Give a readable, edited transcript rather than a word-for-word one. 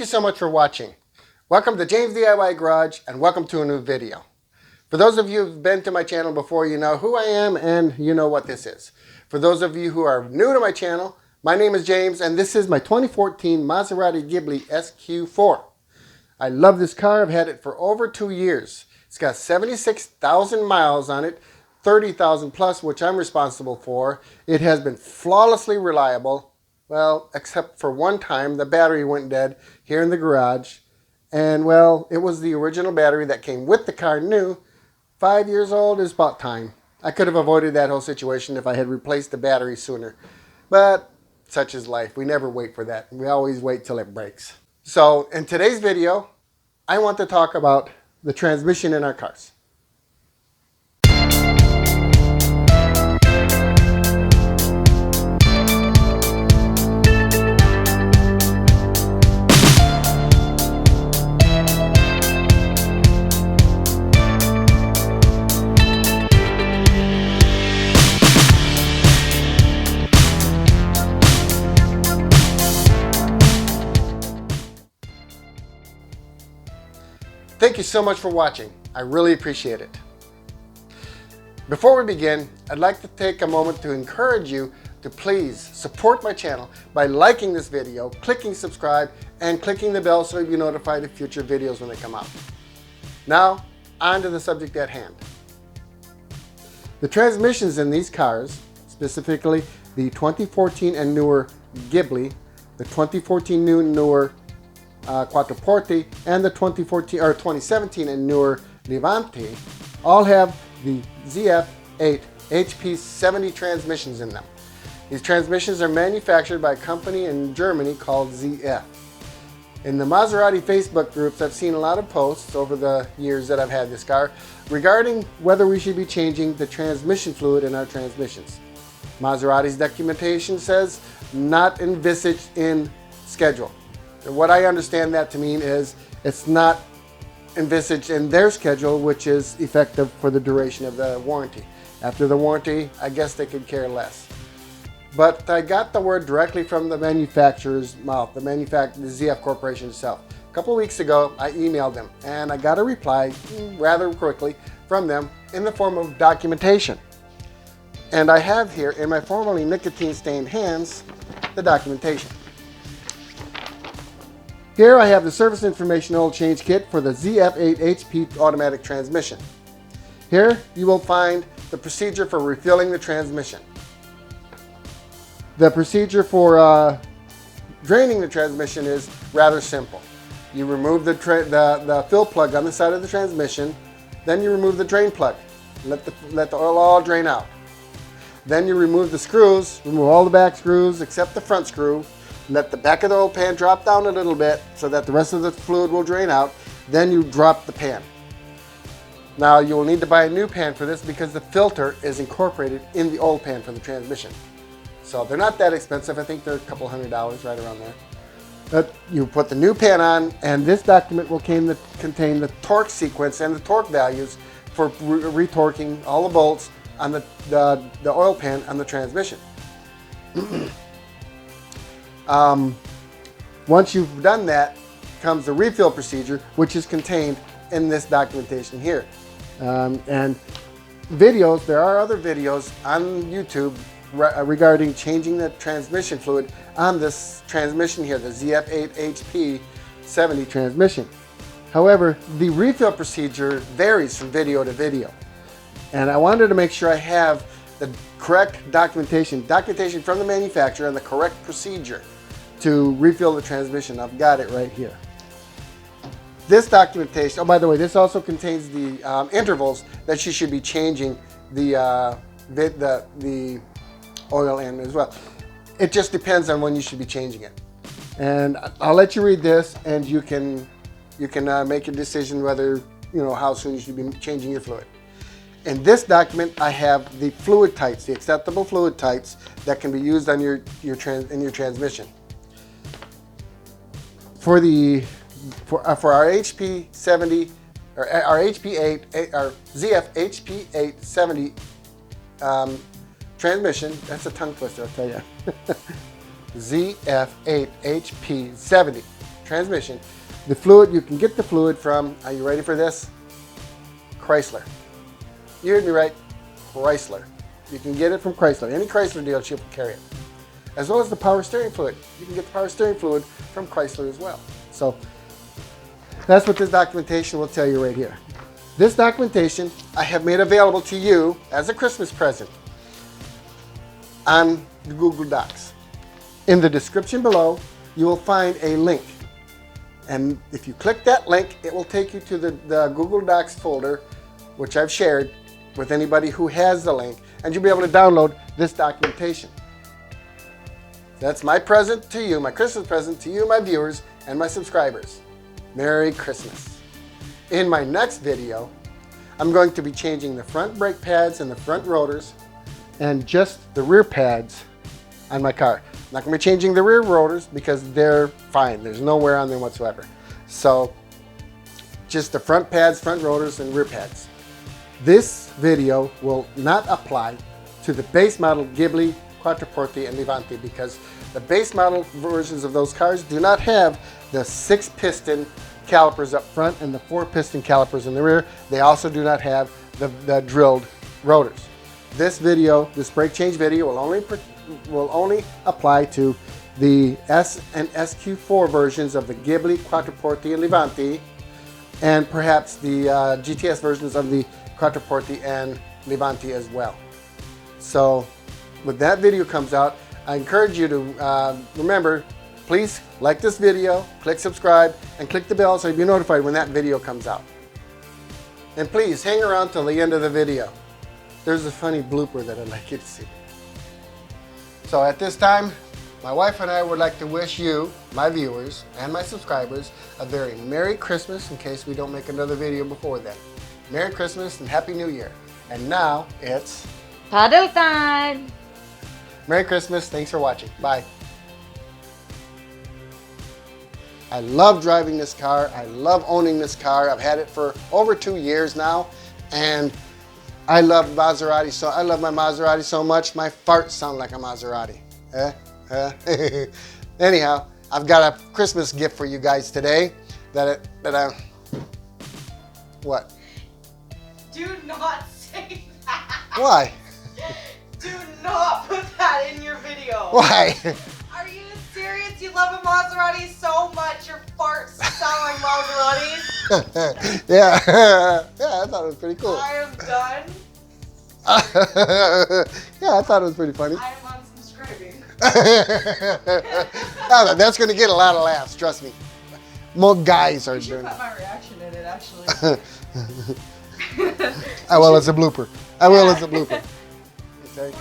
so much for watching. Welcome to James DIY Garage and welcome to a new video. For those of you who've been to my channel before, you know who I am and you know what this is. For those of you who are new to my channel, my name is James and this is my 2014 Maserati Ghibli SQ4. I love this car. I've had it for over 2 years. It's got 76,000 miles on it, 30,000 plus, which I'm responsible for. It has been flawlessly reliable. Well, except for one time, the battery went dead here in the garage. And well, it was the original battery that came with the car new. 5 years old is about time. I could have avoided that whole situation if I had replaced the battery sooner. But such is life. We never wait for that. We always wait till it breaks. So in today's video, I want to talk about the transmission in our cars. Thank you so much for watching. I really appreciate it. Before we begin, I'd like to take a moment to encourage you to please support my channel by liking this video, clicking subscribe, and clicking the bell so you'll be notified of future videos when they come out. Now, on to the subject at hand. The transmissions in these cars, specifically the 2014 and newer Ghibli, the 2014 newer Quattroporte, and the 2017 and newer Levante, all have the ZF8 HP70 transmissions in them. These transmissions are manufactured by a company in Germany called ZF. In the Maserati Facebook groups, I've seen a lot of posts over the years that I've had this car regarding whether we should be changing the transmission fluid in our transmissions. Maserati's documentation says not envisaged in schedule. And what I understand that to mean is it's not envisaged in their schedule, which is effective for the duration of the warranty. After the warranty, I guess they could care less. But I got the word directly from the manufacturer's mouth, the ZF Corporation itself. A couple weeks ago, I emailed them and I got a reply rather quickly from them in the form of documentation. And I have here in my formerly nicotine-stained hands the documentation. Here I have the service information oil change kit for the ZF8 HP automatic transmission. Here you will find the procedure for refilling the transmission. The procedure for draining the transmission is rather simple. You remove the fill plug on the side of the transmission, then you remove the drain plug. Let the oil all drain out. Then you remove the screws, remove all the back screws except the front screw. Let the back of the oil pan drop down a little bit so that the rest of the fluid will drain out. Then you drop the pan. Now you will need to buy a new pan for this because the filter is incorporated in the old pan for the transmission. So they're not that expensive. I think they're a couple $100 right around there. But you put the new pan on and this document will contain the torque sequence and the torque values for retorquing all the bolts on the oil pan on the transmission. Once you've done that, comes the refill procedure, which is contained in this documentation here. And videos, there are other videos on YouTube regarding changing the transmission fluid on this transmission here, the ZF8 HP70 transmission. However, the refill procedure varies from video to video. And I wanted to make sure I have the correct documentation from the manufacturer and the correct procedure to refill the transmission. I've got it right here. This documentation, oh by the way, this also contains the intervals that you should be changing the oil in as well. It just depends on when you should be changing it. And I'll let you read this and you can make a decision whether, how soon you should be changing your fluid. In this document, I have the fluid types, the acceptable fluid types that can be used on your transmission. For our HP70 or our HP8, our ZF HP870 transmission, that's a tongue twister, I'll tell you. ZF8 HP70 transmission. The fluid, you can get the fluid from, are you ready for this? Chrysler. You heard me right, Chrysler. You can get it from Chrysler. Any Chrysler dealership will carry it. As well as the power steering fluid. You can get the power steering fluid from Chrysler as well. So that's what this documentation will tell you right here. This documentation I have made available to you as a Christmas present on the Google Docs. In the description below, you will find a link. And if you click that link, it will take you to the Google Docs folder, which I've shared with anybody who has the link, and you'll be able to download this documentation. That's my present to you, my Christmas present to you, my viewers, and my subscribers. Merry Christmas. In my next video, I'm going to be changing the front brake pads and the front rotors and just the rear pads on my car. I'm not going to be changing the rear rotors because they're fine. There's no wear on them whatsoever. So just the front pads, front rotors, and rear pads. This video will not apply to the base model Ghibli, Quattroporte, and Levante because the base model versions of those cars do not have the 6-piston calipers up front and the 4-piston calipers in the rear. They also do not have the drilled rotors. This video, this brake change video, will only apply to the S and SQ4 versions of the Ghibli, Quattroporte, and Levante, and perhaps the GTS versions of the Quattroporte and Levante as well. So when that video comes out, I encourage you to remember, please like this video, click subscribe, and click the bell so you'll be notified when that video comes out. And please hang around till the end of the video. There's a funny blooper that I'd like you to see. So at this time, my wife and I would like to wish you, my viewers, and my subscribers a very Merry Christmas in case we don't make another video before then. Merry Christmas and Happy New Year. And now it's Cuddle time! Merry Christmas. Thanks for watching. Bye. I love driving this car. I love owning this car. I've had it for over 2 years now, and I love Maserati. So I love my Maserati so much. My farts sound like a Maserati. Anyhow, I've got a Christmas gift for you guys today. What? Do not say that. Why? Do not put that in your video. Why? Are you serious? You love a Maserati so much your farts sound like Maseratis? Yeah. Yeah, I thought it was pretty cool. I am done. Yeah, I thought it was pretty funny. I am unsubscribing. That's going to get a lot of laughs, trust me. More guys are doing it. You should put my reaction in it, actually. I will as a blooper. I will as a blooper. Okay.